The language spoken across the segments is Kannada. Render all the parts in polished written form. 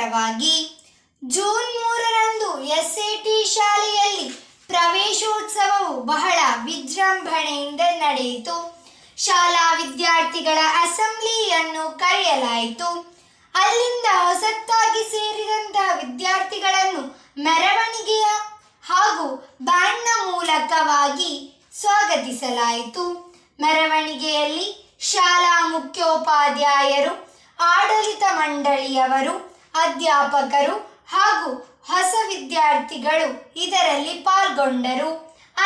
ಪರವಾಗಿ ಜೂನ್ 3ರಂದು SAT ಶಾಲೆಯಲ್ಲಿ ಪ್ರವೇಶೋತ್ಸವವು ಬಹಳ ವಿಜೃಂಭಣೆಯಿಂದ ನಡೆಯಿತು. ಶಾಲಾ ವಿದ್ಯಾರ್ಥಿಗಳ ಅಸೆಂಬ್ಲಿಯನ್ನು ಕರೆಯಲಾಯಿತು. ಅಲ್ಲಿಂದ ಹೊಸತಾಗಿ ಸೇರಿದಂತಹ ವಿದ್ಯಾರ್ಥಿಗಳನ್ನು ಮೆರವಣಿಗೆಯ ಹಾಗೂ ಬ್ಯಾಂಡ್ನ ಮೂಲಕವಾಗಿ ಸ್ವಾಗತಿಸಲಾಯಿತು. ಮೆರವಣಿಗೆಯಲ್ಲಿ ಶಾಲಾ ಮುಖ್ಯೋಪಾಧ್ಯಾಯರು, ಆಡಳಿತ ಮಂಡಳಿಯವರು, ಅಧ್ಯಾಪಕರು ಹಾಗೂ ಹೊಸ ವಿದ್ಯಾರ್ಥಿಗಳು ಇದರಲ್ಲಿ ಪಾಲ್ಗೊಂಡರು.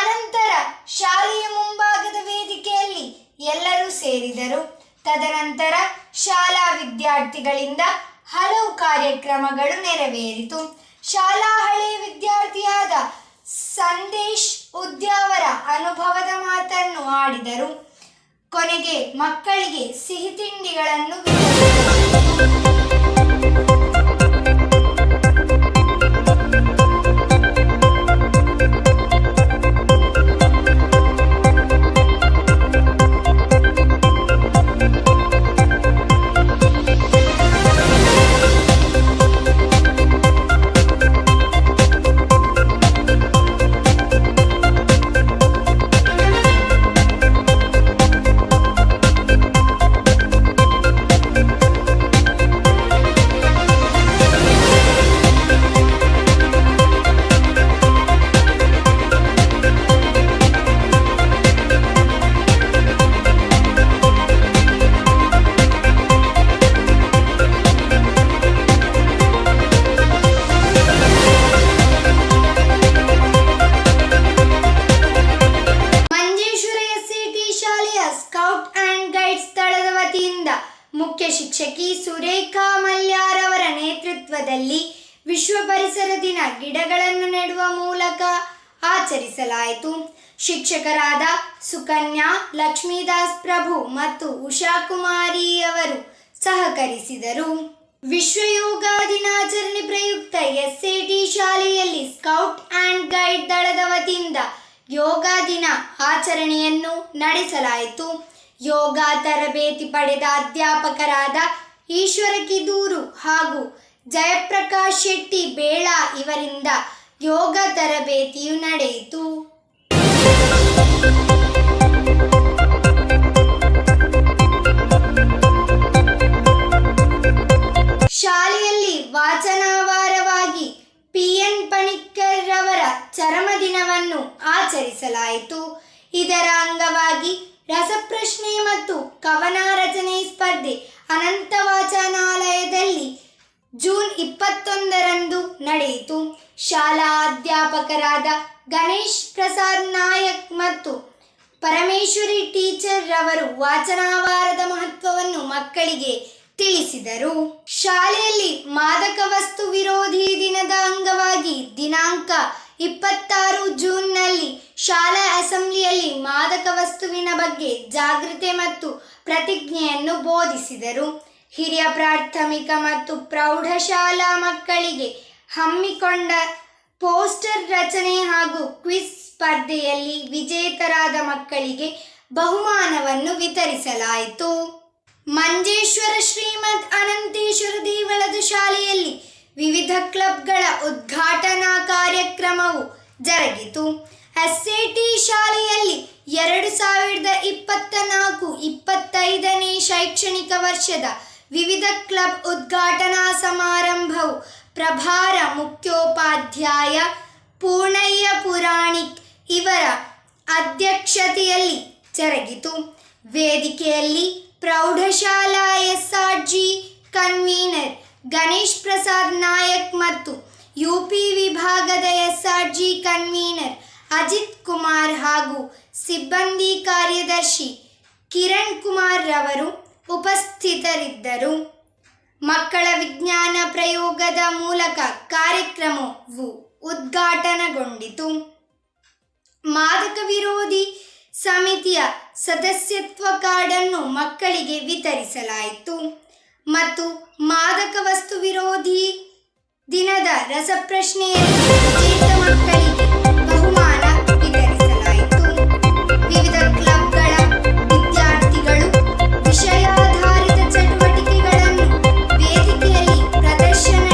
ಅನಂತರ ಶಾಲೆಯ ಮುಂಭಾಗದ ವೇದಿಕೆಯಲ್ಲಿ ಎಲ್ಲರೂ ಸೇರಿದರು. ತದನಂತರ ಶಾಲಾ ವಿದ್ಯಾರ್ಥಿಗಳಿಂದ ಹಲವು ಕಾರ್ಯಕ್ರಮಗಳು ನೆರವೇರಿತು. ಶಾಲಾ ಹಳೆಯ ವಿದ್ಯಾರ್ಥಿಯಾದ ಸಂದೇಶ್ ಉದ್ಯಾವರ ಅನುಭವದ ಮಾತನ್ನು ಆಡಿದರು. ಕೊನೆಗೆ ಮಕ್ಕಳಿಗೆ ಸಿಹಿ ತಿಂಡಿಗಳನ್ನು ವಿತರಿಸಿದರು. ಸ್ಕೌಟ್ ಅಂಡ್ ಗೈಡ್ಸ್ ದಳದ ವತಿಯಿಂದ ಮುಖ್ಯ ಶಿಕ್ಷಕಿ ಸುರೇಖಾ ಮಲ್ಯಾರವರ ನೇತೃತ್ವದಲ್ಲಿ ವಿಶ್ವ ಪರಿಸರ ದಿನ ಗಿಡಗಳನ್ನು ನೆಡುವ ಮೂಲಕ ಆಚರಿಸಲಾಯಿತು. ಶಿಕ್ಷಕರಾದ ಸುಕನ್ಯಾ, ಲಕ್ಷ್ಮೀದಾಸ್ ಪ್ರಭು ಮತ್ತು ಉಷಾಕುಮಾರಿಯವರು ಸಹಕರಿಸಿದರು. ವಿಶ್ವ ಯೋಗ ದಿನಾಚರಣೆ ಪ್ರಯುಕ್ತ SAT ಶಾಲೆಯಲ್ಲಿ ಸ್ಕೌಟ್ ಅಂಡ್ ಗೈಡ್ ದಳದ ವತಿಯಿಂದ ಯೋಗ ದಿನ ಆಚರಣೆಯನ್ನು ನಡೆಸಲಾಯಿತು. ಯೋಗ ತರಬೇತಿ ಪಡೆದ ಅಧ್ಯಾಪಕರಾದ ಈಶ್ವರ ಕಿದೂರು ಹಾಗೂ ಜಯಪ್ರಕಾಶ್ ಶೆಟ್ಟಿ ಬೇಳ ಇವರಿಂದ ಯೋಗ ತರಬೇತಿಯು ನಡೆಯಿತು. ಶಾಲೆಯಲ್ಲಿ ವಾಚನವಾರವಾಗಿ PN ಪಣಿಕ್ಕರ್ ರವರ ಚರಮದಿನವನ್ನು ಆಚರಿಸಲಾಯಿತು. ಇದರ ಅಂಗವಾಗಿ ರಸಪ್ರಶ್ನೆ ಮತ್ತು ಕವನ ರಚನೆ ಸ್ಪರ್ಧೆ ಅನಂತ ವಾಚನಾಲಯದಲ್ಲಿ ಜೂನ್ 21ರಂದು ನಡೆಯಿತು. ಶಾಲಾ ಅಧ್ಯಾಪಕರಾದ ಗಣೇಶ್ ಪ್ರಸಾದ್ ನಾಯಕ್ ಮತ್ತು ಪರಮೇಶ್ವರಿ ಟೀಚರ್ ರವರು ವಾಚನವಾರದ ಮಹತ್ವವನ್ನು ಮಕ್ಕಳಿಗೆ ತಿಳಿಸಿದರು. ಶಾಲೆಯಲ್ಲಿ ಮಾದಕ ವಸ್ತು ವಿರೋಧಿ ದಿನದ ಅಂಗವಾಗಿ ದಿನಾಂಕ 26 ಜೂನ್ನಲ್ಲಿ ಶಾಲಾ ಅಸೆಂಬ್ಲಿಯಲ್ಲಿ ಮಾದಕ ವಸ್ತುವಿನ ಬಗ್ಗೆ ಜಾಗೃತಿ ಮತ್ತು ಪ್ರತಿಜ್ಞೆಯನ್ನು ಬೋಧಿಸಿದರು. ಹಿರಿಯ ಪ್ರಾಥಮಿಕ ಮತ್ತು ಪ್ರೌಢಶಾಲಾ ಮಕ್ಕಳಿಗೆ ಹಮ್ಮಿಕೊಂಡ ಪೋಸ್ಟರ್ ರಚನೆ ಹಾಗೂ ಕ್ವಿಜ್ ಸ್ಪರ್ಧೆಯಲ್ಲಿ ವಿಜೇತರಾದ ಮಕ್ಕಳಿಗೆ ಬಹುಮಾನವನ್ನು ವಿತರಿಸಲಾಯಿತು. ಮಂಜೇಶ್ವರ ಶ್ರೀಮದ್ ಅನಂತೇಶ್ವರ ದೇವಳದ ಶಾಲೆಯಲ್ಲಿ ವಿವಿಧ ಕ್ಲಬ್ಗಳ ಉದ್ಘಾಟನಾ ಕಾರ್ಯಕ್ರಮವು ಜರುಗಿತು. SAT ಶಾಲೆಯಲ್ಲಿ 2024-25ನೇ ಶೈಕ್ಷಣಿಕ ವರ್ಷದ ವಿವಿಧ ಕ್ಲಬ್ ಉದ್ಘಾಟನಾ ಸಮಾರಂಭವು ಪ್ರಭಾರ ಮುಖ್ಯೋಪಾಧ್ಯಾಯ ಪೂರ್ಣಯ್ಯ ಪುರಾಣಿಕ್ ಇವರ ಅಧ್ಯಕ್ಷತೆಯಲ್ಲಿ ಜರುಗಿತು. ವೇದಿಕೆಯಲ್ಲಿ ಪ್ರೌಢಶಾಲಾ SRG ಕನ್ವೀನರ್ ಗಣೇಶ್ ಪ್ರಸಾದ್ ನಾಯಕ್ ಮತ್ತು UP ವಿಭಾಗದ SRG ಕನ್ವೀನರ್ ಅಜಿತ್ ಕುಮಾರ್ ಹಾಗೂ ಸಿಬ್ಬಂದಿ ಕಾರ್ಯದರ್ಶಿ ಕಿರಣ್ ಕುಮಾರ್ ರವರು ಉಪಸ್ಥಿತರಿದ್ದರು. ಮಕ್ಕಳ ವಿಜ್ಞಾನ ಪ್ರಯೋಗದ ಮೂಲಕ ಕಾರ್ಯಕ್ರಮವು ಉದ್ಘಾಟನೆಗೊಂಡಿತು. ಮಾದಕ ವಿರೋಧಿ ಸಮಿತಿಯ ಸದಸ್ಯತ್ವ ಕಾರ್ಡನ್ನು ಮಕ್ಕಳಿಗೆ ವಿತರಿಸಲಾಯಿತು ಮತ್ತು ಮಾದಕ ವಸ್ತು ವಿರೋಧಿ ದಿನದ ರಸಪ್ರಶ್ನೆಯಲ್ಲಿ ವಿಜೇತ ಮಕ್ಕಳಿಗೆ ಬಹುಮಾನ ವಿತರಿಸಲಾಯಿತು. ವಿವಿಧ ಕ್ಲಬ್ಗಳ ವಿದ್ಯಾರ್ಥಿಗಳು ವಿಷಯಾಧಾರಿತ ಚಟುವಟಿಕೆಗಳನ್ನು ವೇದಿಕೆಯಲ್ಲಿ ಪ್ರದರ್ಶನ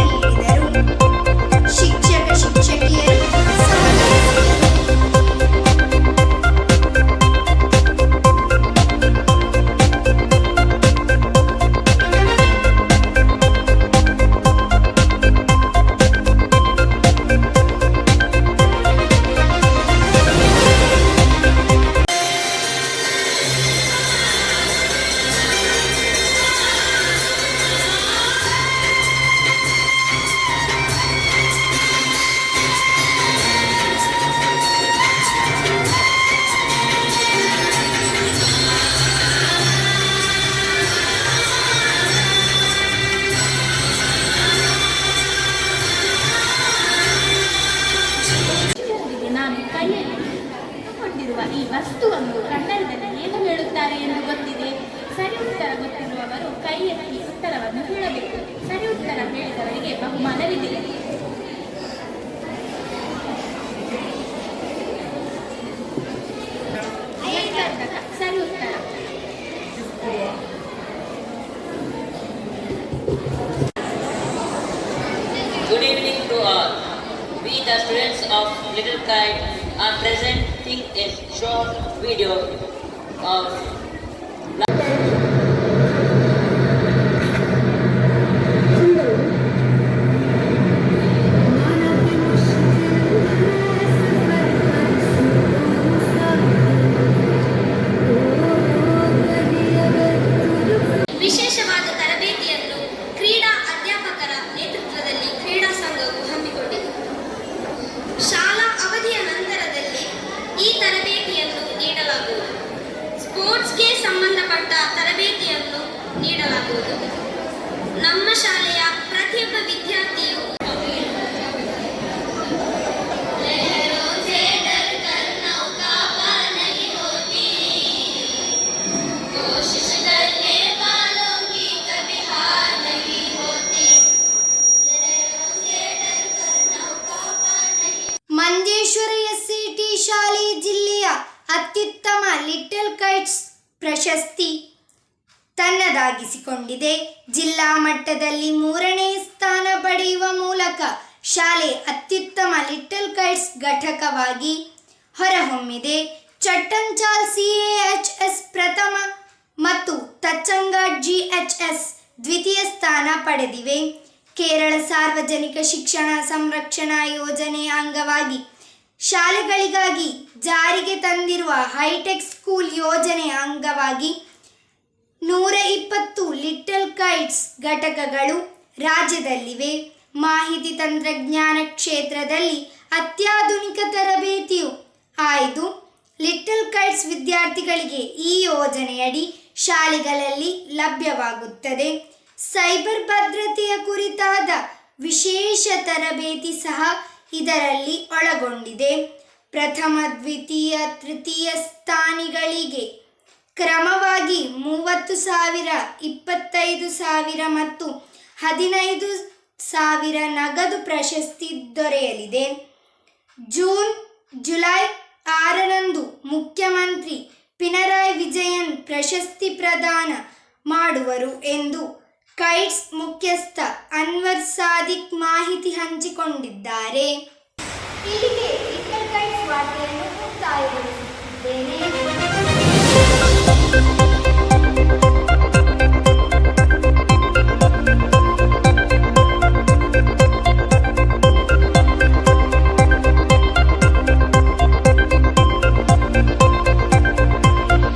ಗೊತ್ತಿರುವವರು ಕೈ ಎತ್ತಿ ಉತ್ತರವನ್ನು ಹೇಳಬೇಕು. ಸರಿ ಉತ್ತರ ಹೇಳಿದವರಿಗೆ ಬಹುಮಾನವಿದೆ. ಸರಿ ಉತ್ತರ. Good evening to all. We, the students of Little Kite, are presenting a short video of ವಿಶೇಷವಾದ ತರಬೇತಿಯನ್ನು ಕ್ರೀಡಾ ಅಧ್ಯಾಪಕರ ನೇತೃತ್ವದಲ್ಲಿ ಕ್ರೀಡಾ ಸಂಘವು ಹಮ್ಮಿಕೊಂಡಿದೆ. ಶಾಲಾ ಅವಧಿಯ ನಂತರದಲ್ಲಿ ಈ ತರಬೇತಿಯನ್ನು ನೀಡಲಾಗುವುದು. ಸ್ಪೋರ್ಟ್ಸ್ಗೆ ಸಂಬಂಧಪಟ್ಟ ತರಬೇತಿಯನ್ನು ನೀಡಲಾಗುವುದು. ನಮ್ಮ ಶಾಲೆಯ ಪ್ರತಿಯೊಬ್ಬ ವಿದ್ಯಾರ್ಥಿಯು ಮಂಜೇಶ್ವರ ಎಸ್ಸಿಟಿ ಶಾಲೆ ಜಿಲ್ಲೆಯ ಅತ್ಯುತ್ತಮ ಲಿಟಲ್ ಕೈಟ್ಸ್ ಪ್ರಶಸ್ತಿ ತನ್ನದಾಗಿಸಿಕೊಂಡಿದೆ. ಜಿಲ್ಲಾ ಮಟ್ಟದಲ್ಲಿ 3ನೇ ಸ್ಥಾನ ಪಡೆಯುವ ಮೂಲಕ ಶಾಲೆ ಅತ್ಯುತ್ತಮ ಲಿಟಲ್ ಕೈಟ್ಸ್ ಘಟಕವಾಗಿ ಹೊರಹೊಮ್ಮಿದೆ. ಚಟ್ಟಂಚಾಲ್ CAHS ಪ್ರಥಮ ಮತ್ತು ತಚ್ಚಂಗಾಡ್ GHS ದ್ವಿತೀಯ ಸ್ಥಾನ ಪಡೆದಿವೆ. ಕೇರಳ ಸಾರ್ವಜನಿಕ ಶಿಕ್ಷಣ ಸಂರಕ್ಷಣಾ ಯೋಜನೆಯ ಅಂಗವಾಗಿ ಶಾಲೆಗಳಿಗಾಗಿ ಜಾರಿಗೆ ತಂದಿರುವ ಹೈಟೆಕ್ ಸ್ಕೂಲ್ ಯೋಜನೆಯ ಅಂಗವಾಗಿ 120 ಲಿಟಲ್ ಕೈಟ್ಸ್ ಘಟಕಗಳು ರಾಜ್ಯದಲ್ಲಿವೆ. ಮಾಹಿತಿ ತಂತ್ರಜ್ಞಾನ ಕ್ಷೇತ್ರದಲ್ಲಿ ಅತ್ಯಾಧುನಿಕ ತರಬೇತಿಯು ಆಯ್ದು ಲಿಟಲ್ ಕೈಟ್ಸ್ ವಿದ್ಯಾರ್ಥಿಗಳಿಗೆ ಈ ಯೋಜನೆಯಡಿ ಶಾಲೆಗಳಲ್ಲಿ ಲಭ್ಯವಾಗುತ್ತದೆ. ಸೈಬರ್ ಭದ್ರತೆಯ ಕುರಿತಾದ ವಿಶೇಷ ತರಬೇತಿ ಸಹ ಇದರಲ್ಲಿ ಒಳಗೊಂಡಿದೆ. ಪ್ರಥಮ, ದ್ವಿತೀಯ, ತೃತೀಯ ಸ್ಥಾನಿಗಳಿಗೆ ಕ್ರಮವಾಗಿ 30,000, 25,000 ಮತ್ತು 15,000 ನಗದು ಪ್ರಶಸ್ತಿ ದೊರೆಯಲಿದೆ. ಜುಲೈ 6ರಂದು ಮುಖ್ಯಮಂತ್ರಿ ಪಿನರಾಯಿ ವಿಜಯನ್ ಪ್ರಶಸ್ತಿ ಪ್ರದಾನ ಮಾಡುವರು ಎಂದು ಕೈಟ್ಸ್ ಮುಖ್ಯಸ್ಥ ಅನ್ವರ್ ಸಾದಿಕ್ ಮಾಹಿತಿ ಹಂಚಿಕೊಂಡಿದ್ದಾರೆ. ಇಲ್ಲಿಗೆ ಲಿಟಲ್ ಕೈಟ್ಸ್ ವಾರ್ತೆಯನ್ನು ಮುಕ್ತಾಯಗೊಳಿಸುತ್ತಿದ್ದೇನೆ.